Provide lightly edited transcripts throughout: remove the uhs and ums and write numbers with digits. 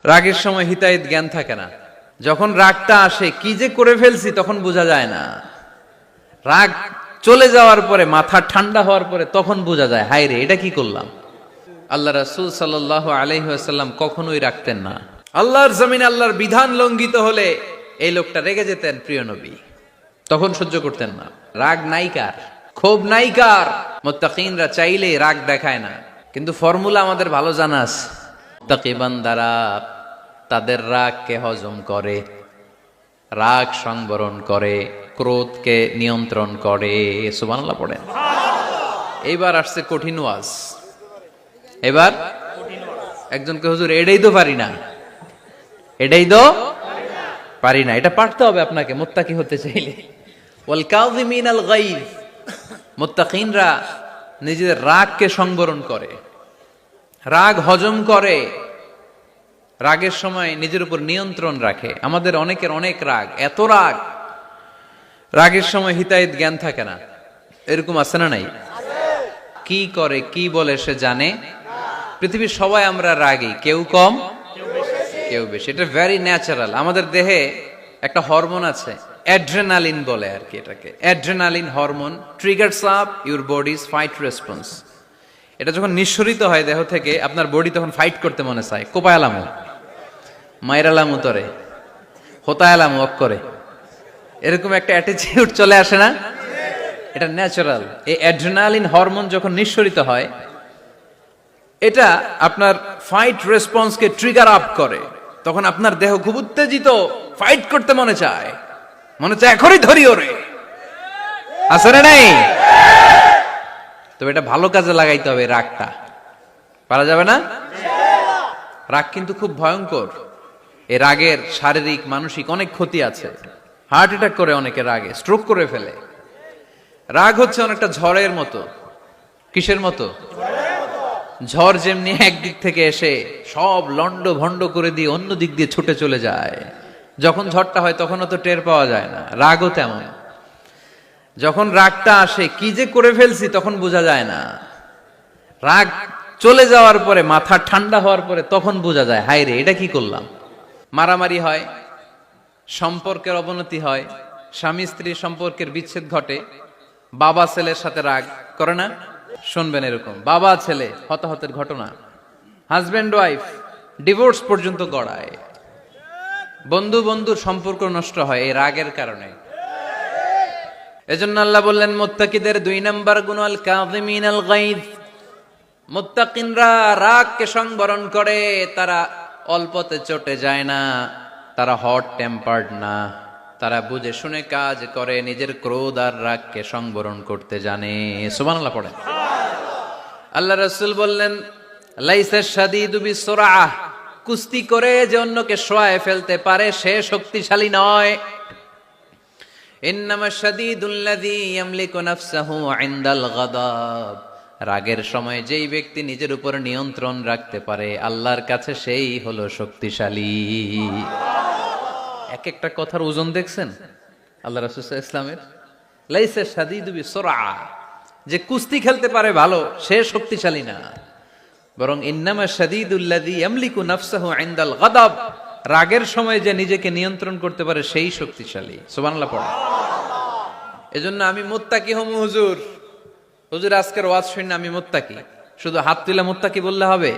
রাগের সময় হিতাহিত জ্ঞান থাকে না। যখন রাগটা আসে কি যে করে ফেলছি তখন বোঝা যায় না। রাগ চলে যাওয়ার পরে, মাথা ঠান্ডা হওয়ার পরে তখন বোঝা যায়, হায় রে এটা কি করলাম। আল্লাহ রাসূল সাল্লাল্লাহু আলাইহি ওয়াসাল্লাম কখনোই রাখতেন না। আল্লাহর জমিনে আল্লাহর বিধান লঙ্ঘিত হলে এই লোকটা রেগে যেতেন, প্রিয় নবী তখন সহ্য করতেন না। রাগ নাইকার, ক্ষোভ নাইকার। মুত্তাকিনরা চাইলে রাগ দেখায় না, কিন্তু ফর্মুলা আমাদের ভালো জানা আছে। মুত্তাকি বান্দারা তাদের রাগকে হজম করে, রাগ সংবরণ করে, ক্রোধকে নিয়ন্ত্রণ করে। সুবহানাল্লাহ পড়েন। এইবার আসছে কঠিন ওয়াজ। এবার একজনকে হুজুর এটাই তো পারি না, এটাই তো পারি না, এটা পারতে হবে আপনাকে মুত্তাকি হতে চাইলে। ওয়াল কাযিমিনাল গায়জ, মুত্তাকিনরা নিজেদের রাগকে সংবরণ করে, রাগ হজম করে, রাগের সময় নিজের উপর নিয়ন্ত্রণ রাখে। আমাদের অনেকের অনেক রাগ, এত রাগ, রাগের সময় হিতাহিত জ্ঞান থাকে না। এরকম আছে না নাই? কি করে কি বলে সে জানে। পৃথিবীর সবাই আমরা রাগী, কেউ কম কেউ বেশি। এটা ভেরি ন্যাচারাল। আমাদের দেহে একটা হরমোন আছে, অ্যাড্রেনালিন বলে আর কি এটাকে। Adrenaline hormone triggers up your bodies fight response. এটা যখন নিঃসরিত হয় দেহ থেকে, আপনার বডি তখন ফাইট করতে মনে চায়। কোপায়ালামো, মাইরালামো তরে, হোতায়ালামো অক করে, এরকম একটা অ্যাটিটিউড চলে আসে না? এটা ন্যাচারাল। এই অ্যাড্রেনালিন হরমোন যখন নিঃসরিত হয়, এটা আপনার ফাইট রেসপন্সকে ট্রিগার আপ করে। তখন আপনার দেহ খুব উত্তেজিত, ফাইট করতে মনে চায়, মনে চায় এখনই ধরি ওরে। আছে না নাই? তবে এটা ভালো কাজে লাগাইতে হবে। রাগটা পারা যাবে না। রাগ কিন্তু খুব ভয়ঙ্কর। এই রাগের শারীরিক মানসিক অনেক ক্ষতি আছে। হার্ট অ্যাটাক করে অনেকে রাগে, স্ট্রোক করে ফেলে। রাগ হচ্ছে অনেকটা ঝড়ের মতো। কিসের মতো? ঝড় যেমনি একদিক থেকে এসে সব লন্ড ভন্ড করে দিয়ে অন্য দিক দিয়ে ছুটে চলে যায়, যখন ঝড়টা হয় তখনও তো টের পাওয়া যায় না। রাগও তেমন। যখন রাগটা আসে কি যে করে ফেলছি তখন বোঝা যায় না। রাগ চলে যাওয়ার পরে, মাথা ঠান্ডা হওয়ার পরে তখন বোঝা যায়, হায় রে এটা কি করলাম। মারামারি হয়, সম্পর্কের অবনতি হয়, স্বামী স্ত্রীর সম্পর্কের বিচ্ছেদ ঘটে, বাবা ছেলের সাথে রাগ করে না? শুনবেন এরকম বাবা ছেলে হতাহতের ঘটনা, হাজব্যান্ড ওয়াইফ ডিভোর্স পর্যন্ত গড়ায়, বন্ধু বন্ধুর সম্পর্ক নষ্ট হয় এই রাগের কারণে। এজন্য আল্লাহ বললেন মুত্তাকিদের 2 নাম্বার গুণ আল কাযিমিনাল গায়জ। মুত্তাকিনরা রাগকে সংবরণ করে, তারা অল্পতে চটে যায় না, তারা হট টেম্পার্ড না, তারা বুঝে শুনে কাজ করে, নিজের ক্রোধ আর রাগকে সংবরণ করতে জানে। সুবহানাল্লাহ পড়েন। আল্লাহ রাসূল বললেন লাইসা শাদীদু বিসুরআহ, কুস্তি করে যে অন্যকে শোয়ায় ফেলতে পারে সে শক্তিশালী নয়। ইন্নামা শাদীদুল্লাযী ইয়ামলিকু নাফসাহু ইনদাল গাদাব, রাগের সময় যেই ব্যক্তি নিজের উপর নিয়ন্ত্রণ রাখতে পারে আল্লাহর কাছে সেই হলো শক্তিশালী। এক একটা কথার ওজন দেখছেন আল্লাহ রাসূল সাল্লাল্লাহু আলাইহি ওয়াসাল্লামের। লাইসা শাদীদু বিসুরআহ, যে কুস্তি খেলতে পারে ভালো সে শক্তিশালী না, বরং ইন্নামা শাদীদুল্লাযী ইয়ামলিকু নাফসাহু ইনদাল গাদাব, রাগের সময় যে নিজেকে নিয়ন্ত্রণ করতে পারে সেই শক্তিশালী। সুবহানাল্লাহ পড়ে। এজন্য আমি মুত্তাকি হমু হুজুর। হুজুর আজকের ওয়াজ শুনে আমি মুত্তাকি, শুধু হাত তুলে মুত্তাকি বললে হবে?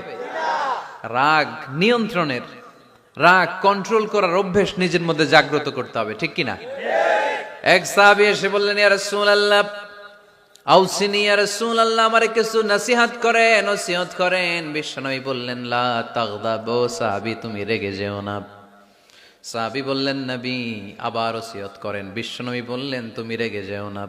রাগ নিয়ন্ত্রণের, রাগ কন্ট্রোল করার অভ্যেস নিজের মধ্যে জাগ্রত করতে হবে, ঠিক কিনা? এক সাহাবী এসে বললেন ইয়া রাসূলুল্লাহ আউসিনি ইয়া রাসূলুল্লাহ, আমারে কিছু নসিহত করেন। বিশ্বনবী বললেন লা তাগদাব, ও সাহাবী তুমি রেগে যেও না। সাহাবী বললেন নবী আবার ওসিয়ত করেন। বিশ্বনবী বললেন তুমি রেগে যেও না।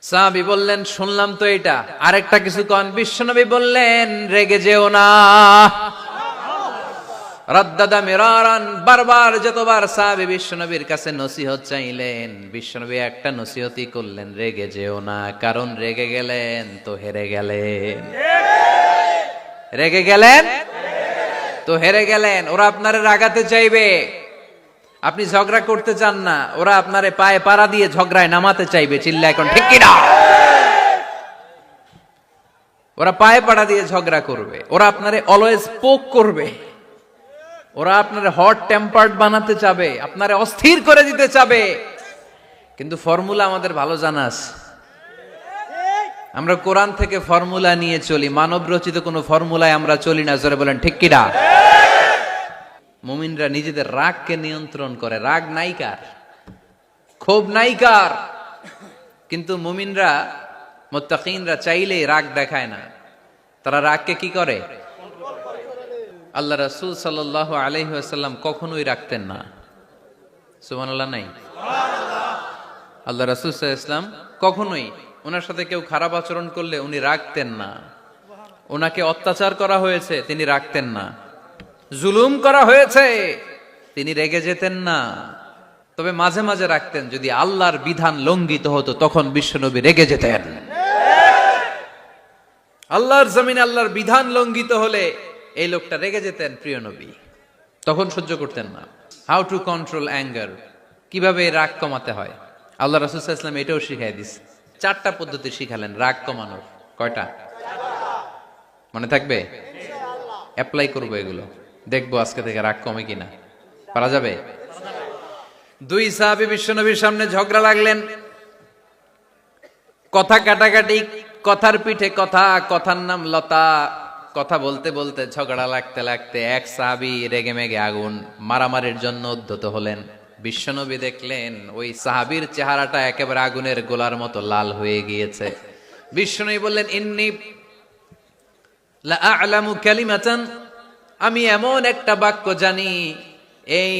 সাহাবী বললেন শুনলাম তো এটা, আরেকটা কিছু কোন। বিশ্বনবী বললেন রেগে যেও না। রাদ্দাদা মিরারান, বারবার যতবার সাহাবী বিশ্বনবীর কাছে নসিহত চাইলেন, বিশ্বনবী একটা নসিহতই করলেন, রেগে যেও না, কারণ রেগে গেলেন তো হেরে গেলেন। রেগে গেলেন তো হেরে গেলেন। ওরা আপনারে রাগাতে চাইবে, আপনি ঝগড়া করতে চান না, ওরা আপনারে পায়ে পাড়া দিয়ে ঝগড়ায় নামাতে চাইবে। চিল্লা এখন ঠিক কিনা? ওরা পায়ে পাড়া দিয়ে ঝগড়া করবে, ওরা আপনারে অলওয়েজ পোক করবে। ওরা আপনারে হট টেম্পার্ড বানাতে চাবে, আপনারে অস্থির করে দিতে চাবে, কিন্তু ফর্মুলা আমাদের ভালো জানা আছে। আমরা কোরআন থেকে ফর্মুলা নিয়ে চলি, মানব রচিত কোনো ফর্মুলায় আমরা চলি না। জোরে বলেন ঠিক কিনা? মুমিনরা নিজেদের রাগকে নিয়ন্ত্রণ করে। রাগ নাইকার, ক্ষোভ নাইকার, কিন্তু মুমিনরা মুত্তাকিনরা চাইলেই রাগ দেখায় না। তারা রাগকে কি করে? আল্লাহ রাসূল সাল্লাল্লাহু আলাইহি ওয়াসাল্লাম কখনোই রাখতেন না। সুবহানাল্লাহ নাই? আল্লাহ রাসূল সাল্লাল্লাহু আলাইহি ওয়াসাল্লাম কখনোই, ওনার সাথে কেউ খারাপ আচরণ করলে উনি রাখতেন না। ওনাকে অত্যাচার করা হয়েছে, তিনি রাখতেন না। জুলুম করা হয়েছে, তিনি রেগে যেতেন না। তবে মাঝে মাঝে রাখতেন, যদি আল্লাহর বিধান লঙ্ঘিত হতো তখন বিশ্বনবী রেগে যেতেন। আল্লাহর জমিনে আল্লাহর বিধান লঙ্ঘিত হলে এই লোকটা রেগে যেতেন প্রিয় নবী, তখন সহ্য করতেন না। হাউ টু কন্ট্রোল অ্যাঙ্গার, কিভাবে রাগ কমাতে হয় আল্লাহ রাসূল সাল্লাল্লাহু আলাইহি ওয়াসাল্লাম এটাও শিখাই দিয়েছে। 4টা পদ্ধতি শিখালেন রাগ কমানোর। কয়টা মনে থাকবে? অ্যাপ্লাই করবো এগুলো, দেখবো আজকে থেকে রাগ কমে কিনা। পারা যাবে? 2 সাহাবী বিশ্বনবীর সামনে ঝগড়া লাগলেন, কথা কাটাকাটি, কথার পিঠে কথা, কথার নাম লতা। কথা বলতে বলতে ঝগড়া লাগতে লাগতে এক সাহাবী রেগে মেগে আগুন, মারামারির জন্য উদ্ধত হলেন। বিশ্বনবী দেখলেন ওই সাহাবীর চেহারাটা একেবারে আগুনের গোলার মতো লাল হয়ে গিয়েছে। বিশ্বনবী বললেন, ইন্নী লা আ'লামু কালিমাতান, আমি এমন একটা বাক্য জানি, এই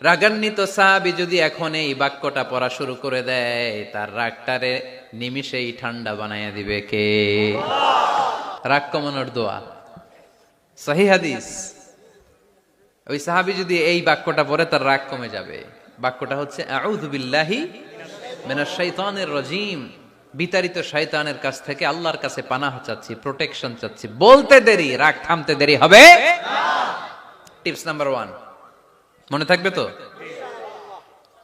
রাগান্বিত সাহাবী যদি এখন এই বাক্যটা পড়া শুরু করে দেয়, তার রাগটারে নিমিষেই ঠান্ডা বানাইয়া দিবে কে? রাগ কমানোর দোয়া, সহিহ হাদিস। ওই সাহাবী যদি এই বাক্যটা পড়ে তার রাগ কমে যাবে। বাক্যটা হচ্ছে আউযু বিল্লাহি মিনাশ শাইতানির রাজিম, বিতাড়িত শয়তানের কাছ থেকে আল্লাহর কাছে পানাহ চাচ্ছি, প্রোটেকশন চাচ্ছি। বলতে দেরি, রাগ থামতে দেরি হবে না। টিপস নাম্বার 1 মনে থাকবে তো?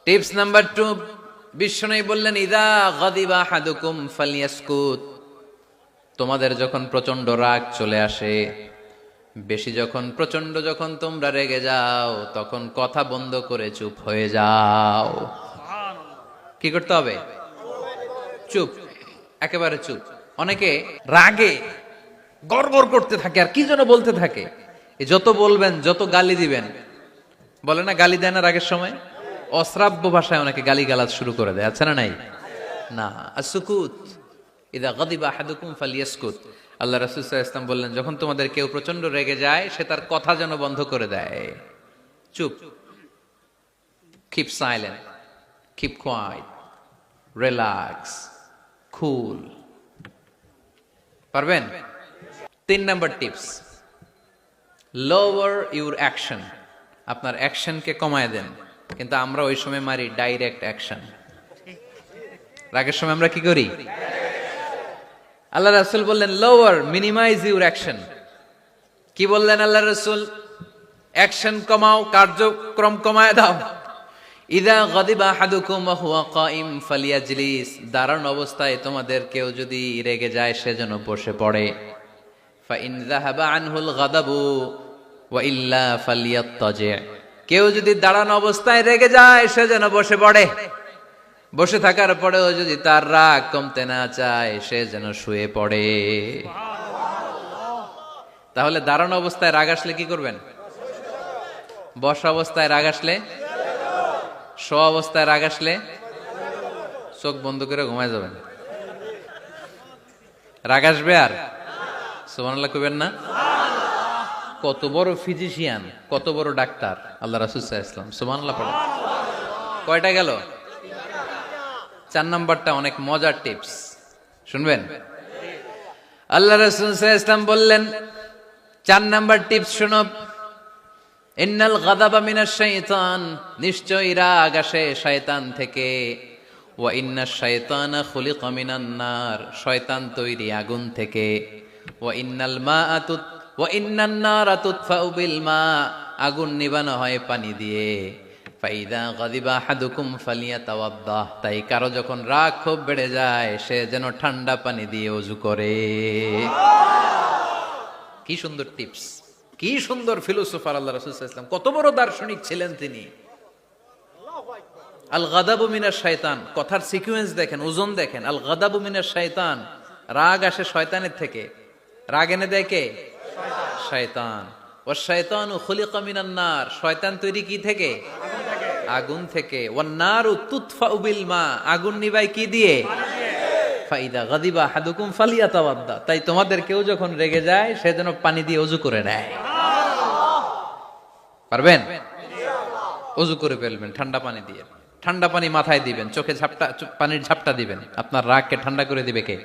টিপস নাম্বার 2, বিশ্বনবী বললেন, ইযা গাদিবা আহাদুকুম ফালইয়াসকুত, তোমাদের যখন প্রচন্ড রাগ চলে আসে, বেশি যখন, প্রচন্ড যখন তোমরা রেগে যাও, তখন কথা বন্ধ করে চুপ হয়ে যাও। কি করতে হবে? চুপ, একেবারে চুপ। অনেকে রাগে গড়গড় করতে থাকে আর কি যেন বলতে থাকে। যত বলবেন, যত গালি দিবেন, বলে না গালি দেয় না রাগের সময়, অশ্রাব্য ভাষায় অনেকে গালি গালাজ শুরু করে দেয়, আছে না নাই? না, আসুকুত, ইদা গাদিবা আহাদুকুম ফালিয়াসকুত। আল্লাহ রাসূল সাল্লাল্লাহু আলাইহি ওয়াসাল্লাম বললেন, যখন তোমাদের কেউ প্রচন্ড রেগে যায়, সে তার কথা যেন বন্ধ করে দেয়। চুপ, keep silent, keep quiet, relax, cool. পারবেন? 3 number tips, lower your action, আপনার অ্যাকশনকে কমায় দেন। কিন্তু আমরা ওই সময় মারি ডাইরেক্ট অ্যাকশন। রাগের সময় আমরা কি করি? আল্লাহ রাসূল বললেন লোয়ার, মিনিমাইজ ইউর অ্যাকশন। কি বললেন আল্লাহ রাসূল? অ্যাকশন কমাও, কার্যক্রম কমায় দাও। ইযা গাদিবা আহাদুকুম ওয়া হুয়া কাইম ফালিয়াজলিস, দাঁড়ানো অবস্থায় তোমাদের কেউ যদি রেগে যায়, সে যেন বসে পড়ে। ফা ইন যাহাবা আনহুল গাদাবু ওয়া ইল্লা ফালিয়াত্তাজি, কেউ যদি দাঁড়ানো অবস্থায় রেগে যায়, সে যেন বসে পড়ে। বসে থাকার পরেও যদি তার রাগ কমতে না চায়, সে যেন শুয়ে পড়ে। তাহলে দাঁড়ানো অবস্থায় রাগ আসলে কি করবেন? বসা অবস্থায় রাগ আসলে, শোয়া অবস্থায় রাগ আসলে চোখ বন্ধ করে ঘুমায় যাবেন। রাগ আসবে আর সুবহানাল্লাহ কইবেন না? কত বড় ফিজিশিয়ান, কত বড় ডাক্তার আল্লাহ রাসূল সাল্লাল্লাহু আলাইহি ওয়াসাল্লাম। সুবহানাল্লাহ পড়েন। কয়টা গেল? 4 নাম্বারটা অনেক মজার টিপস, শুনবেন? আল্লাহ রাসূল সাল্লাল্লাহু আলাইহি ওয়াসাল্লাম বললেন, 4 নাম্বার টিপস শুনো, ইন্নাল গাদাবা মিনাশ শাইতান, নিশ্চয়ই রাগ আসে শয়তান থেকে। ওয়া ইন্নাশ শাইতানা খুলিকা মিনান নার, শয়তান তৈরি আগুন থেকে। ওয়া ইন্নান নারা তুতফাউ বিল মা, আগুন নিবানো হয় পানি দিয়ে। ফাইদা গাদিবা আহাদুকুম ফালিয়াতাওয়াদ্দাহ, তাই কারো যখন রাগ খুব বেড়ে যায়, সে যেন ঠান্ডা পানি দিয়ে ওযু করে। কি সুন্দর টিপস, কি সুন্দর ফিলোসোফার আল্লাহ রাসূল সাল্লাল্লাহু আলাইহি ওয়াসাল্লাম, কত বড় দার্শনিক ছিলেন তিনি। আল গাদাবু মিনাশ শাইতান, কথার সিকোয়েন্স দেখেন, ওজন দেখেন। আল গাদাবু মিনাশ শাইতান, রাগ আসে শয়তানের থেকে। রাগ এনে দেয় কে? শয়তান। ওয়াশ শাইতানু খুলিকা মিনান নার, শয়তান তৈরি কি থেকে? আগুন থেকে। ওয়ান নারু তুতফাউ বিল মা, আগুন নিভায় কি দিয়ে? ফাইদা গাদিবা আহাদুকুম ফালিয়াতাওয়াদ্দা, তাই তোমাদের কেউ যখন রেগে যায় সে যেন পানি দিয়ে ওযু করে নেয়। পারবেন? ওযু করে ফেলবেন ঠান্ডা পানি দিয়ে। ঠান্ডা পানি মাথায় দিবেন, চোখে ঝাপটা, পানির ঝাপটা দিবেন। আপনার রাগকে ঠান্ডা করে দিবে কে?